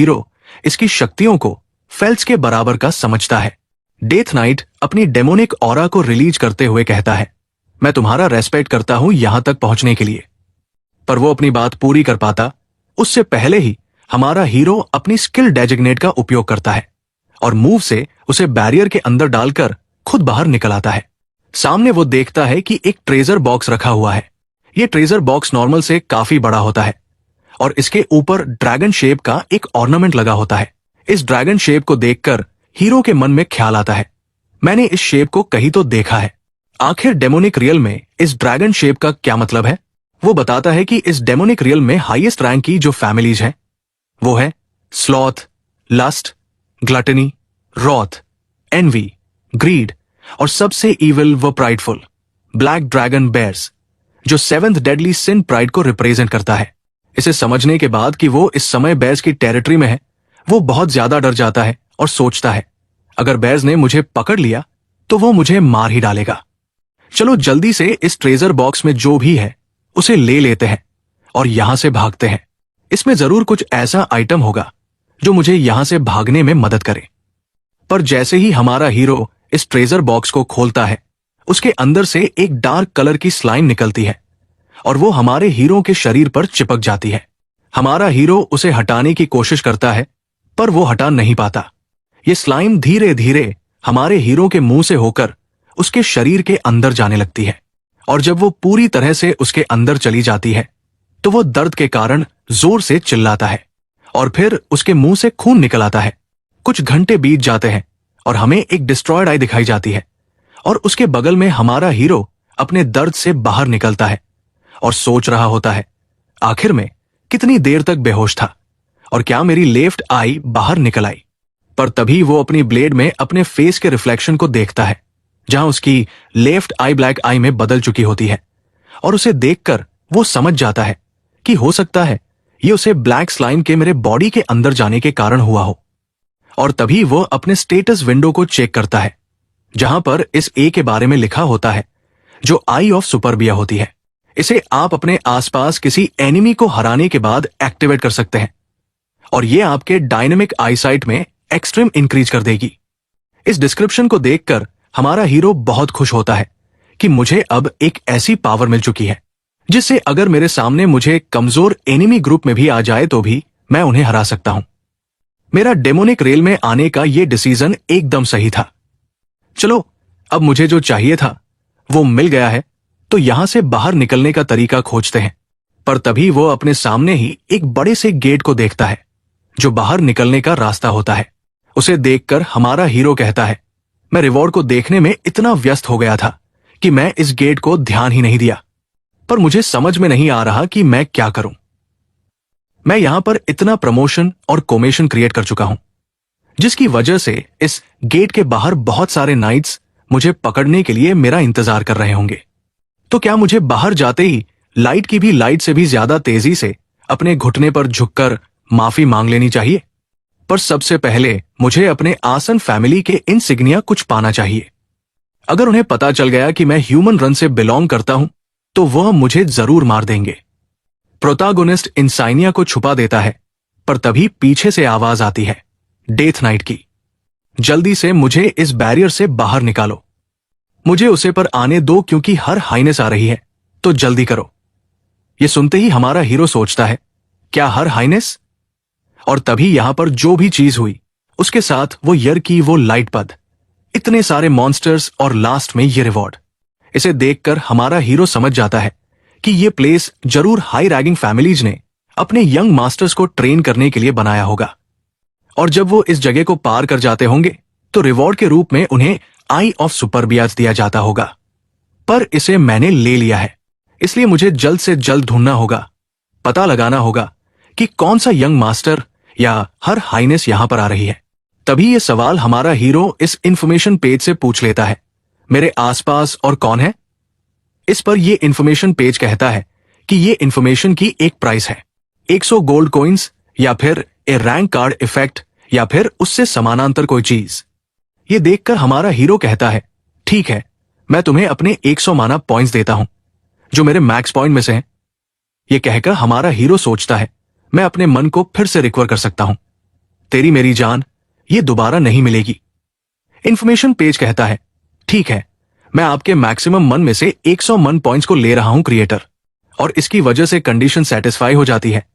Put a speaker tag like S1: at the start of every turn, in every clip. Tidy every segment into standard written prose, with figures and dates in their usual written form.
S1: Hero इसकी शक्तियों को फेल्स के बराबर का समझता है। डेथ नाइट अपनी डेमोनिक ऑरा को रिलीज करते हुए कहता है, मैं तुम्हारा रेस्पेक्ट करता हूं यहां तक पहुंचने के लिए। पर वो अपनी बात पूरी कर पाता उससे पहले ही हमारा हीरो अपनी स्किल डेजिग्नेट का उपयोग करता है और मूव से उसे बैरियर के अंदर डालकर खुद बाहर निकल आता है। सामने वो देखता है कि एक ट्रेजर बॉक्स रखा हुआ है। ये ट्रेजर बॉक्स नॉर्मल से काफी बड़ा होता है और इसके ऊपर ड्रैगन शेप का एक ऑर्नामेंट लगा होता है। इस ड्रैगन शेप को देखकर हीरो के मन में ख्याल आता है, मैंने इस शेप को कहीं तो देखा है। आखिर डेमोनिक रियल में इस ड्रैगन शेप का क्या मतलब है? वो बताता है कि इस डेमोनिक रियल में हाईएस्ट रैंक की जो फैमिलीज हैं वो है sloth, lust, gluttony, wrath, envy, greed और सबसे इविल व प्राइडफुल ब्लैक ड्रैगन बेयर्स, जो सेवेंथ डेडली सिन प्राइड को रिप्रेजेंट करता है। इसे समझने के बाद कि वो इस समय बेयर्स की टेरिटरी में है, वो बहुत ज्यादा डर जाता है और सोचता है, अगर बेयर्स ने मुझे पकड़ लिया तो वो मुझे मार ही डालेगा। चलो जल्दी से इस ट्रेजर बॉक्स में जो भी है उसे ले लेते हैं और यहां से भागते हैं। इसमें जरूर कुछ ऐसा आइटम होगा जो मुझे यहां से भागने में मदद करे। पर जैसे ही हमारा हीरो इस ट्रेजर बॉक्स को खोलता है, उसके अंदर से एक डार्क कलर की स्लाइम निकलती है और वो हमारे हीरो के शरीर पर चिपक जाती है। हमारा हीरो उसे हटाने की कोशिश करता है पर वो हटा नहीं पाता। ये स्लाइम धीरे धीरे हमारे हीरो के मुंह से होकर उसके शरीर के अंदर जाने लगती है और जब वो पूरी तरह से उसके अंदर चली जाती है तो वो दर्द के कारण जोर से चिल्लाता है और फिर उसके मुंह से खून निकल आता है। कुछ घंटे बीत जाते हैं और हमें एक डिस्ट्रॉयड आई दिखाई जाती है और उसके बगल में हमारा हीरो अपने दर्द से बाहर निकलता है और सोच रहा होता है, आखिर में कितनी देर तक बेहोश था और क्या मेरी लेफ्ट आई बाहर निकल आई। पर तभी वो अपनी ब्लेड में अपने फेस के रिफ्लेक्शन को देखता है जहां उसकी लेफ्ट आई ब्लैक आई में बदल चुकी होती है और उसे देखकर वो समझ जाता है कि हो सकता है ये उसे ब्लैक स्लाइम के मेरे बॉडी के अंदर जाने के कारण हुआ हो। और तभी वो अपने स्टेटस विंडो को चेक करता है जहां पर इस ए के बारे में लिखा होता है जो आई ऑफ सुपरबिया होती है। इसे आप अपने आसपास किसी एनिमी को हराने के बाद एक्टिवेट कर सकते हैं और ये आपके डायनेमिक आईसाइट में एक्सट्रीम इंक्रीज कर देगी। इस डिस्क्रिप्शन को देखकर हमारा हीरो बहुत खुश होता है कि मुझे अब एक ऐसी पावर मिल चुकी है जिससे अगर मेरे सामने मुझे कमजोर एनिमी ग्रुप में भी आ जाए तो भी मैं उन्हें हरा सकता हूं। मेरा डेमोनिक रेल में आने का यह डिसीजन एकदम सही था। चलो अब मुझे जो चाहिए था वो मिल गया है, तो यहां से बाहर निकलने का तरीका खोजते हैं। पर तभी वो अपने सामने ही एक बड़े से गेट को देखता है जो बाहर निकलने का रास्ता होता है। उसे देखकर हमारा हीरो कहता है, मैं रिवॉर्ड को देखने में इतना व्यस्त हो गया था कि मैं इस गेट को ध्यान ही नहीं दिया, पर मुझे समझ में नहीं आ रहा कि मैं क्या करूं। मैं यहां पर इतना प्रमोशन और कोमेशन क्रिएट कर चुका हूं जिसकी वजह से इस गेट के बाहर बहुत सारे नाइट्स मुझे पकड़ने के लिए मेरा इंतजार कर रहे होंगे। तो क्या मुझे बाहर जाते ही लाइट की भी लाइट से भी ज्यादा तेजी से अपने घुटने पर झुककर माफी मांग लेनी चाहिए? पर सबसे पहले मुझे अपने आसन फैमिली के इनसिग्निया कुछ पाना चाहिए। अगर उन्हें पता चल गया कि मैं ह्यूमन रन से बिलोंग करता हूं तो वह मुझे जरूर मार देंगे। प्रोतागोनिस्ट इंसाइनिया को छुपा देता है पर तभी पीछे से आवाज आती है डेथ नाइट की, जल्दी से मुझे इस बैरियर से बाहर निकालो। मुझे उसे पर आने दो क्योंकि हर हाइनेस आ रही है, तो जल्दी करो। यह सुनते ही हमारा हीरो सोचता है, क्या हर हाइनेस? और तभी यहां पर जो भी चीज हुई उसके साथ वो यर की वो लाइट पद, इतने सारे मॉन्स्टर्स और लास्ट में ये रिवॉर्ड। इसे देखकर हमारा हीरो समझ जाता है कि ये प्लेस जरूर हाई रैगिंग फैमिलीज ने अपने यंग मास्टर्स को ट्रेन करने के लिए बनाया होगा और जब वो इस जगह को पार कर जाते होंगे तो रिवॉर्ड के रूप में उन्हें आई ऑफ सुपरबियाज दिया जाता होगा। पर इसे मैंने ले लिया है, इसलिए मुझे जल्द से जल्द ढूंढना होगा, पता लगाना होगा कि कौन सा यंग मास्टर या हर हाइनेस यहां पर आ रही है। तभी ये सवाल हमारा हीरो इस इंफॉर्मेशन पेज से पूछ लेता है, मेरे आसपास और कौन है? इस पर यह इंफॉर्मेशन पेज कहता है कि ये इंफॉर्मेशन की एक प्राइस है 100 गोल्ड कॉइन्स या फिर ए रैंक कार्ड इफेक्ट या फिर उससे समानांतर कोई चीज। ये देखकर हमारा हीरो कहता है, ठीक है, मैं तुम्हें अपने 100 माना पॉइंट्स देता हूं जो मेरे मैक्स पॉइंट में से हैं। यह कहकर हमारा हीरो सोचता है, मैं अपने मन को फिर से रिकवर कर सकता हूं तेरी मेरी जान, ये दोबारा नहीं मिलेगी। इंफॉर्मेशन पेज कहता है, ठीक है, मैं आपके मैक्सिमम मन में से 100 मन पॉइंट्स को ले रहा हूं क्रिएटर, और इसकी वजह से कंडीशन सेटिस्फाई हो जाती है।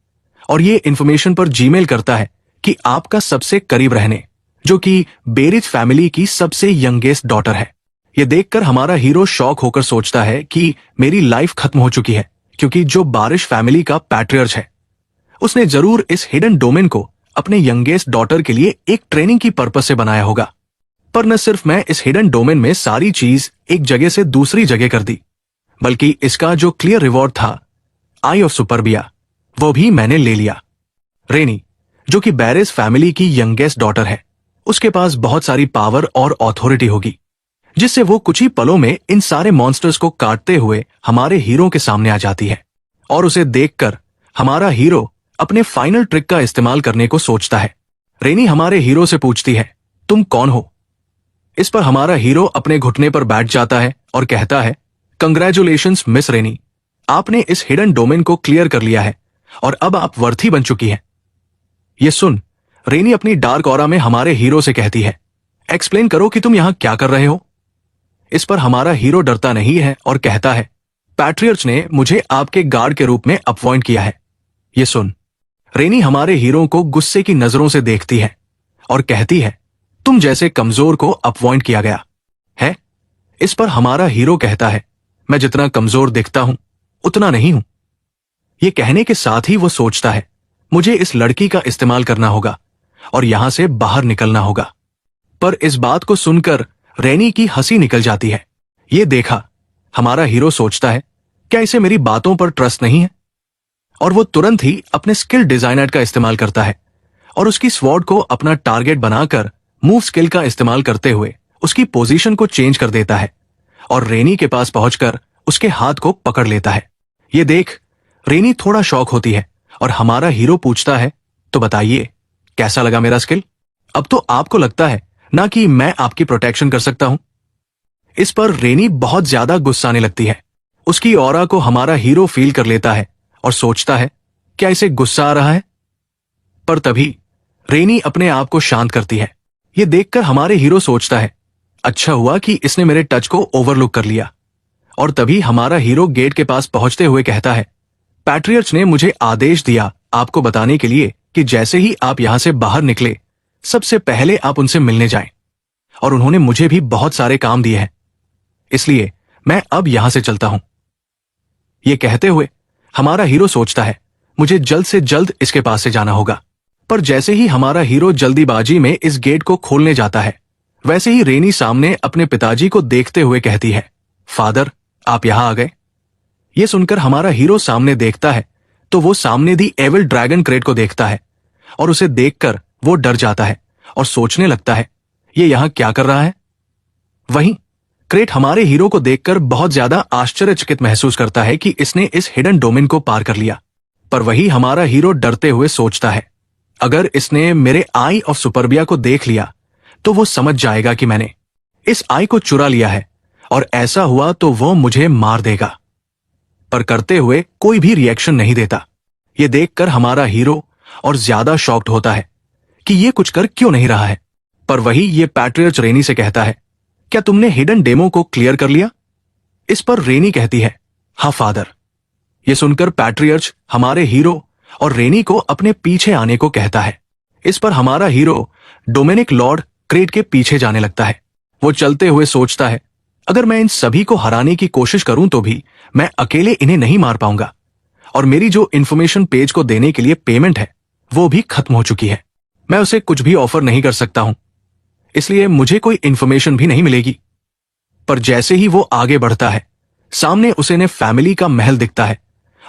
S1: और ये इंफॉर्मेशन पर जीमेल करता है कि आपका सबसे करीब रहने, जो कि बेरिज फैमिली की सबसे यंगेस्ट डॉटर है। ये देखकर हमारा हीरो शॉक होकर सोचता है कि मेरी लाइफ खत्म हो चुकी है, क्योंकि जो बारिश फैमिली का पैट्रियर्च है उसने जरूर इस हिडन डोमेन को अपने यंगेस्ट डॉटर के लिए एक ट्रेनिंग की पर्पज से बनाया होगा। पर न सिर्फ मैं इस हिडन डोमेन में सारी चीज एक जगह से दूसरी जगह कर दी, बल्कि इसका जो क्लियर रिवॉर्ड था, आई ऑफ सुपरबिया, वो भी मैंने ले लिया। रेनी, जो कि बैरिस फैमिली की यंगेस्ट डॉटर है, उसके पास बहुत सारी पावर और ऑथोरिटी होगी, जिससे वो कुछ ही पलों में इन सारे मॉन्स्टर्स को काटते हुए हमारे हीरो के सामने आ जाती है। और उसे देखकर हमारा हीरो अपने फाइनल ट्रिक का इस्तेमाल करने को सोचता है। रेनी हमारे हीरो से पूछती है, तुम कौन हो? इस पर हमारा हीरो अपने घुटने पर बैठ जाता है और कहता है, कंग्रेचुलेशंस मिस रेनी, आपने इस हिडन डोमेन को क्लियर कर लिया है और अब आप वर्थी बन चुकी हैं। ये सुन, रेनी अपनी डार्क ऑरा में हमारे हीरो से कहती है, एक्सप्लेन करो कि तुम यहां क्या कर रहे हो। इस पर हमारा हीरो डरता नहीं है और कहता है, पैट्रियर्च ने मुझे आपके गार्ड के रूप में अपॉइंट किया है। ये सुन, रेनी हमारे हीरो को गुस्से की नजरों से देखती है और कहती है, तुम जैसे कमजोर को अपॉइंट किया गया है। इस पर हमारा हीरो कहता है, मैं जितना कमजोर दिखता हूं उतना नहीं हूं। यह कहने के साथ ही वो सोचता है, मुझे इस लड़की का इस्तेमाल करना होगा और यहां से बाहर निकलना होगा। पर इस बात को सुनकर रेनी की हंसी निकल जाती है। ये देखा हमारा हीरो सोचता है, क्या इसे मेरी बातों पर ट्रस्ट नहीं है? और वो तुरंत ही अपने स्किल डिजाइनर का इस्तेमाल करता है और उसकी स्वॉर्ड को अपना टारगेट बनाकर मूव स्किल का इस्तेमाल करते हुए उसकी पोजीशन को चेंज कर देता है और रेनी के पास पहुंचकर उसके हाथ को पकड़ लेता है। ये देख रेनी थोड़ा शॉक होती है और हमारा हीरो पूछता है, तो बताइए कैसा लगा मेरा स्किल? अब तो आपको लगता है ना कि मैं आपकी प्रोटेक्शन कर सकता हूं। इस पर रेनी बहुत ज्यादा गुस्साने लगती है। उसकी ऑरा को हमारा हीरो फील कर लेता है और सोचता है, क्या इसे गुस्सा आ रहा है? पर तभी रेनी अपने आप को शांत करती है। यह देखकर हमारे हीरो सोचता है, अच्छा हुआ कि इसने मेरे टच को ओवरलुक कर लिया। और तभी हमारा हीरो गेट के पास पहुंचते हुए कहता है, पैट्रियर्च ने मुझे आदेश दिया आपको बताने के लिए कि जैसे ही आप यहां से बाहर निकले सबसे पहले आप उनसे मिलने जाएं, और उन्होंने मुझे भी बहुत सारे काम दिए हैं, इसलिए मैं अब यहां से चलता हूं। यह कहते हुए हमारा हीरो सोचता है, मुझे जल्द से जल्द इसके पास से जाना होगा। पर जैसे ही हमारा हीरो जल्दीबाजी में इस गेट को खोलने जाता है, वैसे ही रेनी सामने अपने पिताजी को देखते हुए कहती है, फादर आप यहां आ गए। यह सुनकर हमारा हीरो सामने देखता है तो वो सामने दी एविल ड्रैगन क्रेट को देखता है और उसे देखकर वो डर जाता है और सोचने लगता है, ये यहां क्या कर रहा है। वहीं क्रेट हमारे हीरो को देखकर बहुत ज्यादा आश्चर्यचकित महसूस करता है कि इसने इस हिडन डोमेन को पार कर लिया। पर वही हमारा हीरो डरते हुए सोचता है, अगर इसने मेरे आई ऑफ सुपरबिया को देख लिया तो वो समझ जाएगा कि मैंने इस आई को चुरा लिया है, और ऐसा हुआ तो वो मुझे मार देगा। पर करते हुए कोई भी रिएक्शन नहीं देता। ये देखकर हमारा हीरो और ज्यादा शॉक्ड होता है कि ये कुछ कर क्यों नहीं रहा है। पर वही ये पैट्रियर्च रेनी से कहता है, क्या तुमने हिडन डेमो को क्लियर कर लिया? इस पर रेनी कहती है, हाँ फादर। ये सुनकर पैट्रियर्च हमारे हीरो और रेनी को अपने पीछे आने को कहता है। इस पर हमारा हीरो डोमिनिक लॉर्ड क्रेट के पीछे जाने लगता है। वो चलते हुए सोचता है, अगर मैं इन सभी को हराने की कोशिश करूं तो भी मैं अकेले इन्हें नहीं मार पाऊंगा, और मेरी जो इंफॉर्मेशन पेज को देने के लिए पेमेंट है वो भी खत्म हो चुकी है। मैं उसे कुछ भी ऑफर नहीं कर सकता हूं, इसलिए मुझे कोई इंफॉर्मेशन भी नहीं मिलेगी। पर जैसे ही वो आगे बढ़ता है, सामने उसे ने फैमिली का महल दिखता है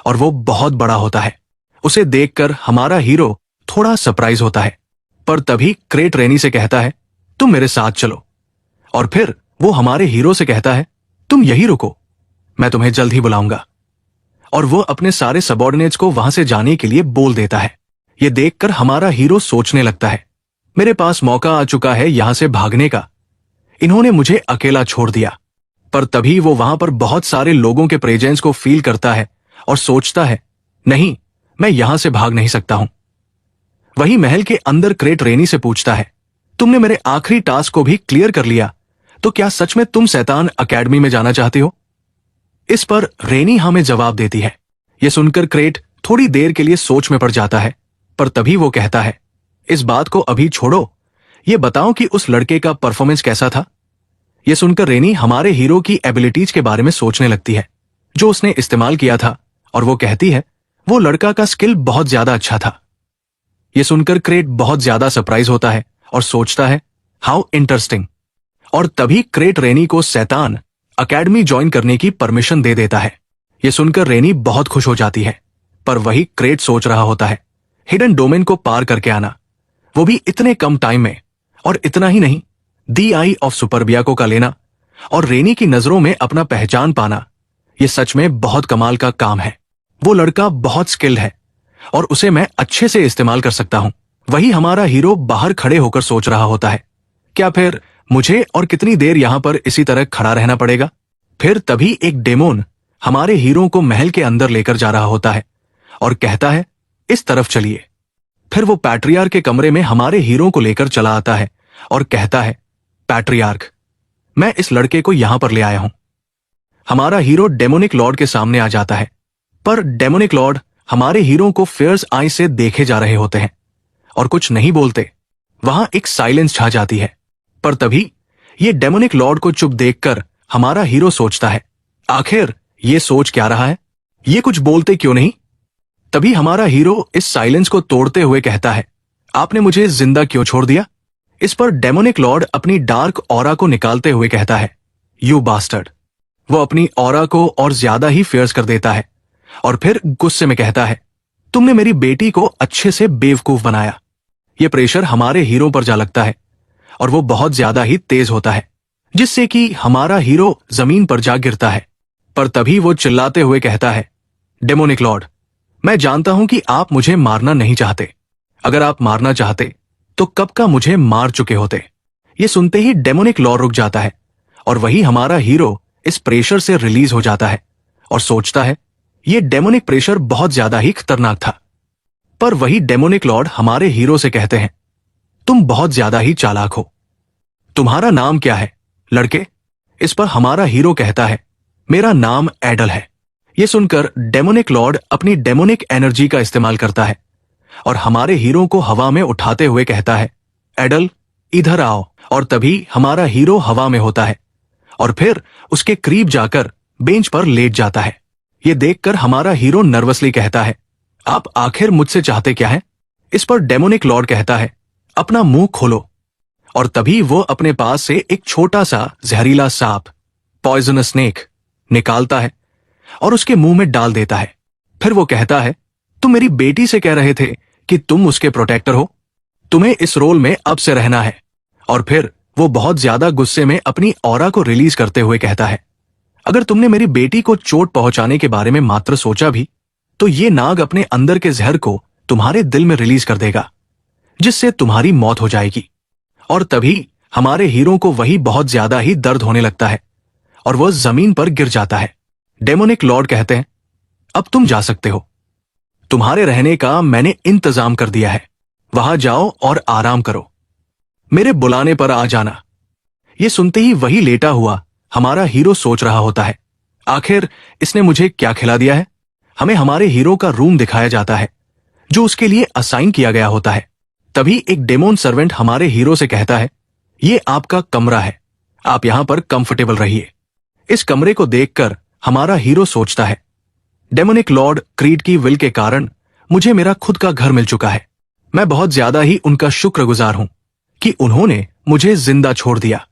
S1: और वो बहुत बड़ा होता है। उसे देखकर हमारा हीरो थोड़ा सरप्राइज होता है। पर तभी क्रेट रेनी से कहता है, तुम मेरे साथ चलो। और फिर वो हमारे हीरो से कहता है, तुम यही रुको, मैं तुम्हें जल्द ही बुलाऊंगा। और वो अपने सारे सबऑर्डिनेट्स को वहां से जाने के लिए बोल देता है। ये देखकर हमारा हीरो सोचने लगता है, मेरे पास मौका आ चुका है यहां से भागने का, इन्होंने मुझे अकेला छोड़ दिया। पर तभी वो वहां पर बहुत सारे लोगों के प्रेजेंस को फील करता है और सोचता है, नहीं, मैं यहां से भाग नहीं सकता हूं। वही महल के अंदर क्रेट रेनी से पूछता है, तुमने मेरे आखिरी टास्क को भी क्लियर कर लिया, तो क्या सच में तुम शैतान अकेडमी में जाना चाहती हो? इस पर रेनी हमें जवाब देती है। यह सुनकर क्रेट थोड़ी देर के लिए सोच में पड़ जाता है, पर तभी वो कहता है, इस बात को अभी छोड़ो, ये बताओ कि उस लड़के का परफॉर्मेंस कैसा था? यह सुनकर रेनी हमारे हीरो की एबिलिटीज के बारे में सोचने लगती है जो उसने इस्तेमाल किया था, और वो कहती है वो लड़का का स्किल बहुत ज्यादा अच्छा था। यह सुनकर क्रेट बहुत ज्यादा सरप्राइज होता है और सोचता है, हाउ इंटरेस्टिंग। और तभी क्रेट रेनी को शैतान अकेडमी ज्वाइन करने की परमिशन दे देता है। यह सुनकर रेनी बहुत खुश हो जाती है, पर वही क्रेट सोच रहा होता है हिडन डोमेन को पार करके आना, वो भी इतने कम टाइम में। और इतना ही नहीं, दी आई ऑफ सुपरबियाको का लेना और रेनी की नजरों में अपना पहचान पाना, यह सच में बहुत कमाल का काम है। वो लड़का बहुत स्किल्ड है और उसे मैं अच्छे से इस्तेमाल कर सकता हूं। वही हमारा हीरो बाहर खड़े होकर सोच रहा होता है, क्या फिर मुझे और कितनी देर यहां पर इसी तरह खड़ा रहना पड़ेगा? फिर तभी एक डेमोन हमारे हीरो को महल के अंदर लेकर जा रहा होता है और कहता है, इस तरफ चलिए। फिर वो पैट्रियार्क के कमरे में हमारे हीरो को लेकर चला आता है और कहता है, पैट्रियार्क, मैं इस लड़के को यहां पर ले आया हूं। हमारा हीरो डेमोनिक लॉर्ड के सामने आ जाता है, पर डेमोनिक लॉर्ड हमारे हीरो को फियर्स आई से देखे जा रहे होते हैं और कुछ नहीं बोलते। वहां एक साइलेंस छा जाती है, पर तभी ये डेमोनिक लॉर्ड को चुप देखकर हमारा हीरो सोचता है, आखिर ये सोच क्या रहा है, ये कुछ बोलते क्यों नहीं? तभी हमारा हीरो इस साइलेंस को तोड़ते हुए कहता है, आपने मुझे जिंदा क्यों छोड़ दिया? इस पर डेमोनिक लॉर्ड अपनी डार्क ऑरा को निकालते हुए कहता है, यू बास्टर्ड। वो अपनी ऑरा को और ज्यादा ही फियर्स कर देता है और फिर गुस्से में कहता है, तुमने मेरी बेटी को अच्छे से बेवकूफ बनाया। ये प्रेशर हमारे हीरो पर जा लगता है और वो बहुत ज्यादा ही तेज होता है, जिससे कि हमारा हीरो जमीन पर जा गिरता है। पर तभी वो चिल्लाते हुए कहता है, डेमोनिक लॉर्ड, मैं जानता हूं कि आप मुझे मारना नहीं चाहते। अगर आप मारना चाहते तो कब का मुझे मार चुके होते। ये सुनते ही डेमोनिक लॉर्ड रुक जाता है और वही हमारा हीरो इस प्रेशर से रिलीज हो जाता है और सोचता है, ये डेमोनिक प्रेशर बहुत ज्यादा ही खतरनाक था। पर वही डेमोनिक लॉर्ड हमारे हीरो से कहते हैं, तुम बहुत ज्यादा ही चालाक हो। तुम्हारा नाम क्या है, लड़के? इस पर हमारा हीरो कहता है, मेरा नाम एडल है। यह सुनकर डेमोनिक लॉर्ड अपनी डेमोनिक एनर्जी का इस्तेमाल करता है और हमारे हीरो को हवा में उठाते हुए कहता है, एडल इधर आओ। और तभी हमारा हीरो हवा में होता है और फिर उसके करीब जाकर बेंच पर लेट जाता है। यह देखकर हमारा हीरो नर्वसली कहता है, आप आखिर मुझसे चाहते क्या है? इस पर डेमोनिक लॉर्ड कहता है, अपना मुंह खोलो। और तभी वो अपने पास से एक छोटा सा जहरीला सांप, पॉइजनस स्नेक, निकालता है और उसके मुंह में डाल देता है। फिर वो कहता है, तुम मेरी बेटी से कह रहे थे कि तुम उसके प्रोटेक्टर हो, तुम्हें इस रोल में अब से रहना है। और फिर वो बहुत ज्यादा गुस्से में अपनी ऑरा को रिलीज करते हुए कहता है, अगर तुमने मेरी बेटी को चोट पहुंचाने के बारे में मात्र सोचा भी, तो ये नाग अपने अंदर के जहर को तुम्हारे दिल में रिलीज कर देगा, जिससे तुम्हारी मौत हो जाएगी। और तभी हमारे हीरो को वही बहुत ज्यादा ही दर्द होने लगता है और वह जमीन पर गिर जाता है। डेमोनिक लॉर्ड कहते हैं, अब तुम जा सकते हो, तुम्हारे रहने का मैंने इंतजाम कर दिया है, वहां जाओ और आराम करो, मेरे बुलाने पर आ जाना। ये सुनते ही वही लेटा हुआ हमारा हीरो सोच रहा होता है, आखिर इसने मुझे क्या खिला दिया है? हमें हमारे हीरो का रूम दिखाया जाता है जो उसके लिए असाइन किया गया होता है। तभी एक डेमोन सर्वेंट हमारे हीरो से कहता है, ये आपका कमरा है, आप यहां पर कंफर्टेबल रहिए। इस कमरे को देखकर हमारा हीरो सोचता है, डेमोनिक लॉर्ड क्रीड की विल के कारण मुझे मेरा खुद का घर मिल चुका है। मैं बहुत ज्यादा ही उनका शुक्रगुजार हूं कि उन्होंने मुझे जिंदा छोड़ दिया,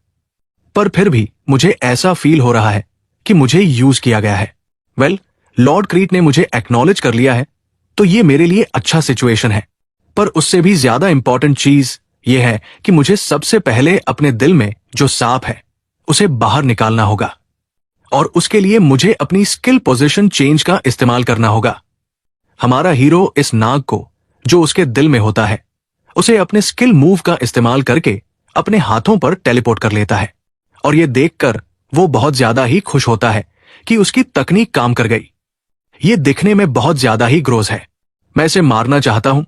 S1: पर फिर भी मुझे ऐसा फील हो रहा है कि मुझे यूज किया गया है। वेल, लॉर्ड क्रीड ने मुझे एक्नॉलेज कर लिया है, तो ये मेरे लिए अच्छा सिचुएशन है। पर उससे भी ज्यादा इंपॉर्टेंट चीज यह है कि मुझे सबसे पहले अपने दिल में जो सांप है उसे बाहर निकालना होगा, और उसके लिए मुझे अपनी स्किल पोजीशन चेंज का इस्तेमाल करना होगा। हमारा हीरो इस नाग को जो उसके दिल में होता है उसे अपने स्किल मूव का इस्तेमाल करके अपने हाथों पर टेलीपोर्ट कर लेता है, और यह देखकर वो बहुत ज्यादा ही खुश होता है कि उसकी तकनीक काम कर गई। ये दिखने में बहुत ज्यादा ही ग्रोस है, मैं इसे मारना चाहता हूं,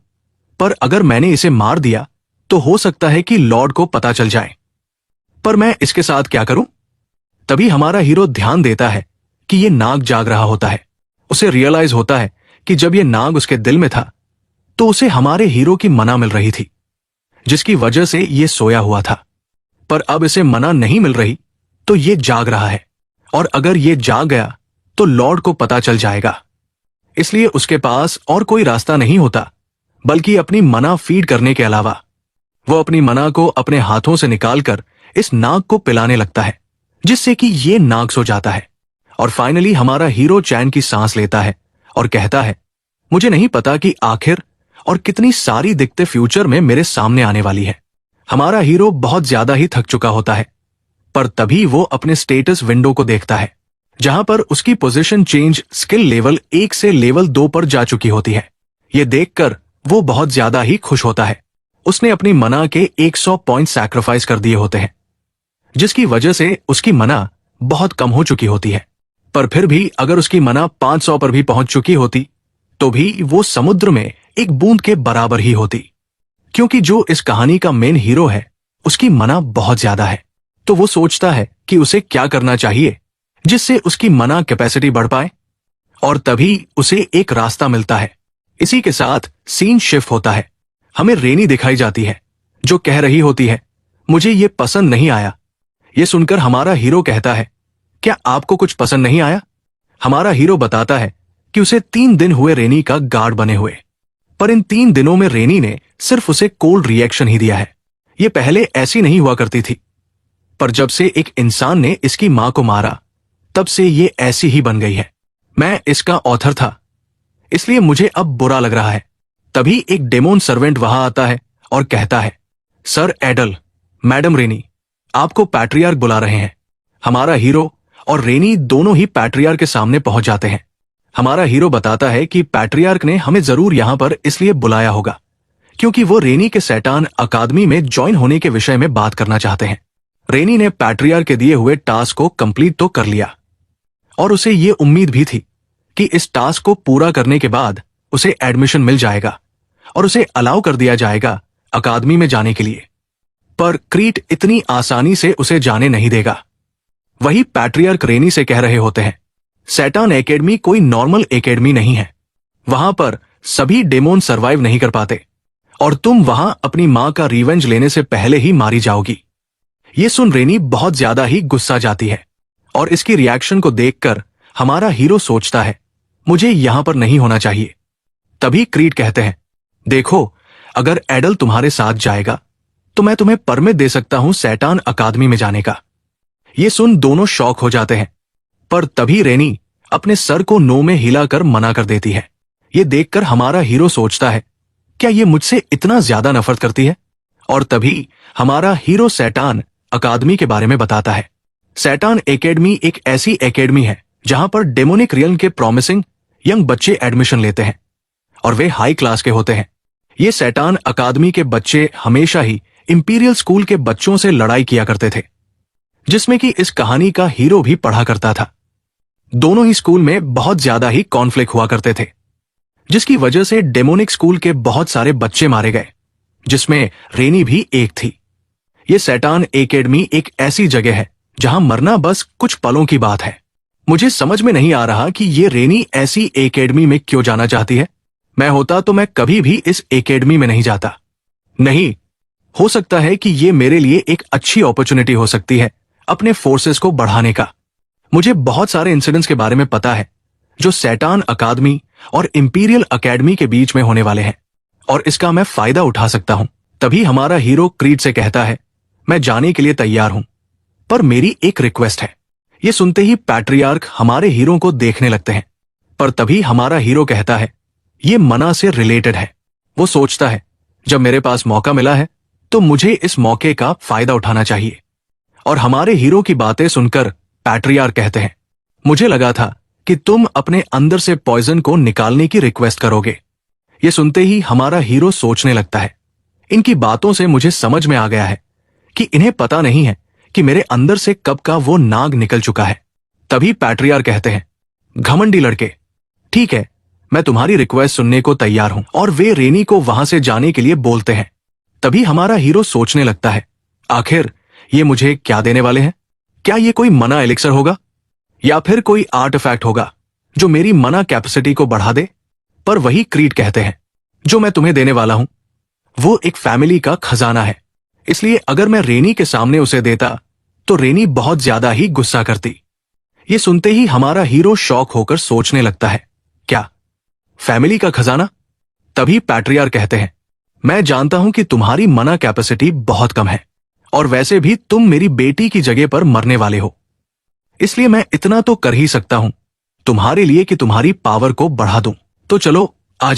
S1: पर अगर मैंने इसे मार दिया तो हो सकता है कि लॉर्ड को पता चल जाए। पर मैं इसके साथ क्या करूं? तभी हमारा हीरो ध्यान देता है कि ये नाग जाग रहा होता है। उसे रियलाइज होता है कि जब ये नाग उसके दिल में था तो उसे हमारे हीरो की मना मिल रही थी, जिसकी वजह से ये सोया हुआ था। पर अब इसे मना नहीं मिल रही तो ये जाग रहा है, और अगर ये जाग गया तो लॉर्ड को पता चल जाएगा। इसलिए उसके पास और कोई रास्ता नहीं होता बल्कि अपनी मना फीड करने के अलावा वो अपनी मना को अपने हाथों से निकालकर इस नाग को पिलाने लगता है, जिससे कि ये नाग सो जाता है। और फाइनली हमारा हीरो चैन की सांस लेता है और कहता है, मुझे नहीं पता कि आखिर और कितनी सारी दिक्कतें फ्यूचर में मेरे सामने आने वाली है। हमारा हीरो बहुत ज्यादा ही थक चुका होता है, पर तभी वो अपने स्टेटस विंडो को देखता है, जहां पर उसकी पोजीशन चेंज स्किल लेवल 1 से लेवल 2 पर जा चुकी होती है। ये देखकर वो बहुत ज्यादा ही खुश होता है। उसने अपनी मना के 100 पॉइंट सैक्रिफाइस कर दिए होते हैं, जिसकी वजह से उसकी मना बहुत कम हो चुकी होती है। पर फिर भी अगर उसकी मना 500 पर भी पहुंच चुकी होती तो भी वो समुद्र में एक बूंद के बराबर ही होती, क्योंकि जो इस कहानी का मेन हीरो है उसकी मना बहुत ज्यादा है। तो वो सोचता है कि उसे क्या करना चाहिए जिससे उसकी मना कैपेसिटी बढ़ पाए, और तभी उसे एक रास्ता मिलता है। इसी के साथ सीन शिफ्ट होता है। हमें रेनी दिखाई जाती है जो कह रही होती है, मुझे ये पसंद नहीं आया। ये सुनकर हमारा हीरो कहता है, क्या आपको कुछ पसंद नहीं आया? हमारा हीरो बताता है कि उसे 3 दिन हुए रेनी का गार्ड बने हुए, पर इन 3 दिनों में रेनी ने सिर्फ उसे कोल्ड रिएक्शन ही दिया है। ये पहले ऐसी नहीं हुआ करती थी, पर जब से एक इंसान ने इसकी मां को मारा तब से ये ऐसी ही बन गई है। मैं इसका ऑथर था, इसलिए मुझे अब बुरा लग रहा है। तभी एक डेमोन सर्वेंट वहां आता है और कहता है, सर एडल, मैडम रेनी, आपको पैट्रियार्क बुला रहे हैं। हमारा हीरो और रेनी दोनों ही पैट्रियार्क के सामने पहुंच जाते हैं। हमारा हीरो बताता है कि पैट्रियार्क ने हमें जरूर यहां पर इसलिए बुलाया होगा क्योंकि वो रेनी के सैटान अकादमी में ज्वाइन होने के विषय में बात करना चाहते हैं। रेनी ने पैट्रियार्क के दिए हुए टास्क को कंप्लीट तो कर लिया, और उसे ये उम्मीद भी थी कि इस टास्क को पूरा करने के बाद उसे एडमिशन मिल जाएगा और उसे अलाउ कर दिया जाएगा अकादमी में जाने के लिए। पर क्रीट इतनी आसानी से उसे जाने नहीं देगा। वही पैट्रियार्क रेनी से कह रहे होते हैं, सैटान एकेडमी कोई नॉर्मल एकेडमी नहीं है। वहां पर सभी डेमोन सरवाइव नहीं कर पाते, और तुम वहां अपनी मां का रिवेंज लेने से पहले ही मारी जाओगी। ये सुन रेनी बहुत ज्यादा ही गुस्सा जाती है, और इसकी रिएक्शन को देखकर हमारा हीरो सोचता है, मुझे यहां पर नहीं होना चाहिए। तभी क्रीट कहते हैं, देखो, अगर एडल तुम्हारे साथ जाएगा तो मैं तुम्हें परमिट दे सकता हूं सैटान अकादमी में जाने का। ये सुन दोनों शॉक हो जाते हैं, पर तभी रेनी अपने सर को नो में हिलाकर मना कर देती है। ये देखकर हमारा हीरो सोचता है, क्या ये मुझसे इतना ज्यादा नफरत करती है? और तभी हमारा हीरो सैटान अकादमी के बारे में बताता है। सैटान एकेडमी एक ऐसी एकेडमी है जहां पर डेमोनिक रियल्म के प्रॉमिसिंग यंग बच्चे एडमिशन लेते हैं, और वे हाई क्लास के होते हैं। ये सैटान अकादमी के बच्चे हमेशा ही इंपीरियल स्कूल के बच्चों से लड़ाई किया करते थे, जिसमें कि इस कहानी का हीरो भी पढ़ा करता था। दोनों ही स्कूल में बहुत ज्यादा ही कॉन्फ्लिक्ट हुआ करते थे, जिसकी वजह से डेमोनिक स्कूल के बहुत सारे बच्चे मारे गए, जिसमें रेनी भी एक थी। ये सैटान एकेडमी एक ऐसी जगह है जहां मरना बस कुछ पलों की बात है। मुझे समझ में नहीं आ रहा कि ये रेनी ऐसी एकेडमी में क्यों जाना चाहती है। मैं होता तो मैं कभी भी इस एकेडमी में नहीं जाता। नहीं, हो सकता है कि ये मेरे लिए एक अच्छी अपॉर्चुनिटी हो सकती है अपने फोर्सेस को बढ़ाने का। मुझे बहुत सारे इंसिडेंट्स के बारे में पता है जो सैटान अकादमी और इंपीरियल अकेडमी के बीच में होने वाले हैं, और इसका मैं फायदा उठा सकता हूं। तभी हमारा हीरो क्रीट से कहता है, मैं जाने के लिए तैयार हूं, पर मेरी एक रिक्वेस्ट है। ये सुनते ही पैट्रियार्क हमारे हीरो को देखने लगते हैं, पर तभी हमारा हीरो कहता है, ये मना से रिलेटेड है। वो सोचता है, जब मेरे पास मौका मिला है तो मुझे इस मौके का फायदा उठाना चाहिए। और हमारे हीरो की बातें सुनकर पैट्रियार्क कहते हैं, मुझे लगा था कि तुम अपने अंदर से पॉइजन को निकालने की रिक्वेस्ट करोगे। ये सुनते ही हमारा हीरो सोचने लगता है, इनकी बातों से मुझे समझ में आ गया है कि इन्हें पता नहीं है कि मेरे अंदर से कब का वो नाग निकल चुका है। तभी पैट्रियार्क कहते हैं, घमंडी लड़के, ठीक है, मैं तुम्हारी रिक्वेस्ट सुनने को तैयार हूं। और वे रेनी को वहां से जाने के लिए बोलते हैं। तभी हमारा हीरो सोचने लगता है, आखिर ये मुझे क्या देने वाले हैं? क्या ये कोई मना एलिक्सर होगा या फिर कोई आर्टिफैक्ट होगा जो मेरी मना कैपेसिटी को बढ़ा दे? पर वही क्रीड कहते हैं, जो मैं तुम्हें देने वाला हूं वो एक फैमिली का खजाना है। इसलिए अगर मैं रेनी के सामने उसे देता तो रेनी बहुत ज्यादा ही गुस्सा करती। ये सुनते ही हमारा हीरो शॉक होकर सोचने लगता है, क्या फैमिली का खजाना? तभी पैट्रियार कहते हैं, मैं जानता हूं कि तुम्हारी मना कैपेसिटी बहुत कम है और वैसे भी तुम मेरी बेटी की जगह पर मरने वाले हो। इसलिए मैं इतना तो कर ही सकता हूं तुम्हारे लिए कि तुम्हारी पावर को बढ़ा दूं। तो चलो